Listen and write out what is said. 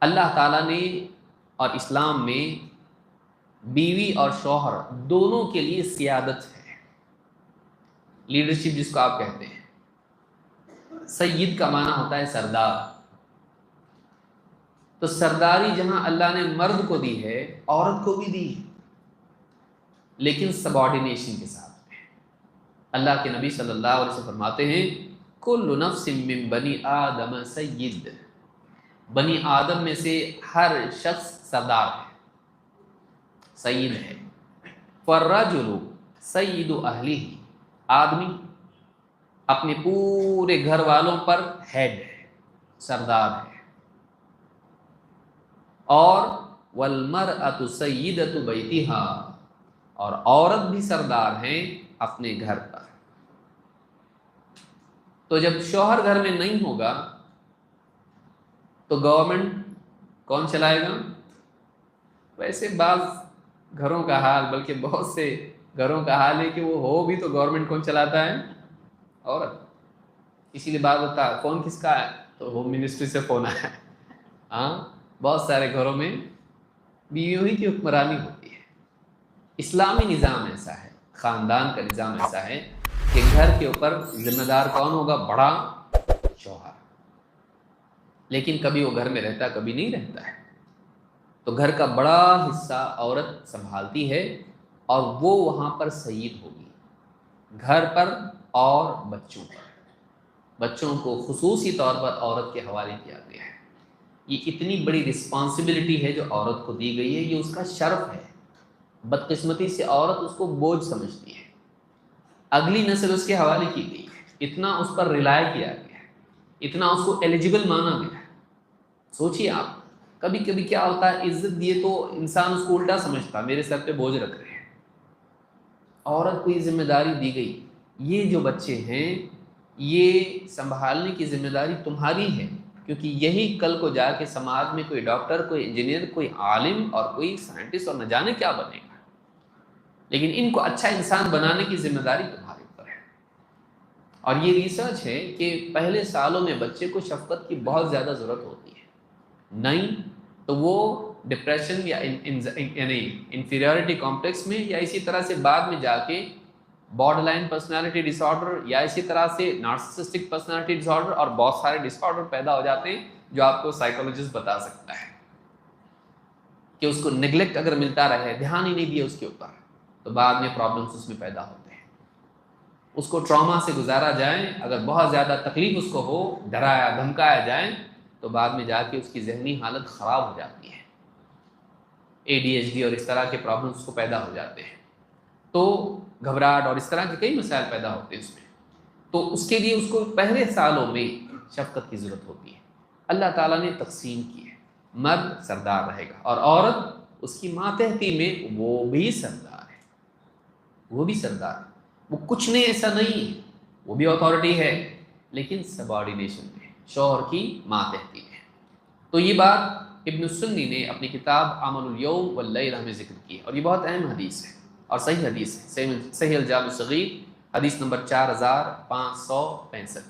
اللہ تعالیٰ نے اور اسلام میں بیوی اور شوہر دونوں کے لیے سیادت ہے، لیڈرشپ جس کو آپ کہتے ہیں۔ سید کا معنی ہوتا ہے سردار، تو سرداری جہاں اللہ نے مرد کو دی ہے عورت کو بھی دی ہے، لیکن سبارڈینیشن کے ساتھ میں۔ اللہ کے نبی صلی اللہ علیہ وسلم فرماتے ہیں کل نفس من بنی آدم سید، بنی آدم میں سے ہر شخص سردار ہے، سید ہے۔ فالرجل سید اہلہ، آدمی اپنے پورے گھر والوں پر ہیڈ ہے، سردار ہے۔ اور والمرأۃ سیدۃ بیتہا، اور عورت بھی سردار ہیں اپنے گھر پر۔ تو جب شوہر گھر میں نہیں ہوگا تو گورنمنٹ کون چلائے گا؟ ویسے بعض گھروں کا حال، بلکہ بہت سے گھروں کا حال ہے کہ وہ ہو بھی تو گورنمنٹ کون چلاتا ہے؟ عورت۔ اسی لیے بات ہوتا ہے فون کس کا ہے تو ہوم منسٹری سے فون آیا ہے۔ ہاں، بہت سارے گھروں میں بیویوں ہی کی حکمرانی ہوتی ہے۔ اسلامی نظام ایسا ہے، خاندان کا نظام ایسا ہے کہ گھر کے اوپر ذمہ دار کون ہوگا؟ بڑا شوہر، لیکن کبھی وہ گھر میں رہتا کبھی نہیں رہتا ہے، تو گھر کا بڑا حصہ عورت سنبھالتی ہے اور وہ وہاں پر سید ہوگی، گھر پر اور بچوں پر۔ بچوں کو خصوصی طور پر عورت کے حوالے کیا گیا ہے۔ یہ اتنی بڑی رسپانسبلٹی ہے جو عورت کو دی گئی ہے، یہ اس کا شرف ہے۔ بدقسمتی سے عورت اس کو بوجھ سمجھتی ہے، اگلی نسل اس کے حوالے کی گئی ہے، اتنا اس پر ریلائے کیا گیا ہے، اتنا اس کو ایلیجیبل مانا گیا ہے۔ سوچیے آپ، کبھی کبھی کیا ہوتا ہے، عزت دیے تو انسان اس کو الٹا سمجھتا، میرے سر پہ بوجھ رکھ رہے ہیں۔ عورت کو یہ ذمہ داری دی گئی، یہ جو بچے ہیں یہ سنبھالنے کی ذمہ داری تمہاری ہے، کیونکہ یہی کل کو جا کے سماج میں کوئی ڈاکٹر، کوئی انجینئر، کوئی عالم اور کوئی سائنٹسٹ اور نہ جانے کیا بنے گا، لیکن ان کو اچھا انسان بنانے کی ذمہ داری تمہارے اوپر ہے۔ اور یہ ریسرچ ہے کہ پہلے سالوں میں بچے کو شفقت کی بہت زیادہ ضرورت ہوتی ہے، نہیں تو وہ ڈپریشن یا یعنی انفیریورٹی کمپلیکس میں، یا اسی طرح سے بعد میں جا کے بارڈر لائن پرسنالٹی ڈس آرڈر، یا اسی طرح سے نارسسسٹک پرسنالٹی ڈس آرڈر، اور بہت سارے ڈس آرڈر پیدا ہو جاتے ہیں جو آپ کو سائیکولوجسٹ بتا سکتا ہے کہ اس کو نیگلیکٹ اگر ملتا رہے، دھیان ہی نہیں دیا اس کے اوپر، تو بعد میں پرابلمس اس میں پیدا ہوتے ہیں۔ اس کو ٹراما سے گزارا جائے، اگر بہت زیادہ تکلیف اس کو ہو، ڈرایا دھمکایا جائے، تو بعد میں جا کے اس کی ذہنی حالت خراب ہو جاتی ہے، ADHD اور اس طرح کے پرابلمس اس کو پیدا ہو جاتے ہیں، تو گھبراہٹ اور اس طرح کے کئی مسائل پیدا ہوتے ہیں اس میں۔ تو اس کے لیے اس کو پہلے سالوں میں شفقت کی ضرورت ہوتی ہے۔ اللہ تعالیٰ نے تقسیم کی ہے، مرد سردار رہے گا اور عورت اس کی ماتحتی میں وہ بھی سردار ہے، وہ بھی سردار ہے، وہ کچھ نہیں ایسا نہیں ہے، وہ بھی اتھارٹی ہے، لیکن سبارڈینیشن میں، شوہر کی ماتحتی میں۔ تو یہ بات ابن السنی نے اپنی کتاب عمل الیوم واللیلہ میں ذکر کی ہے، اور یہ بہت اہم حدیث ہے اور صحیح حدیث ہے، صحیح الجامع الصغیر، حدیث نمبر 4565۔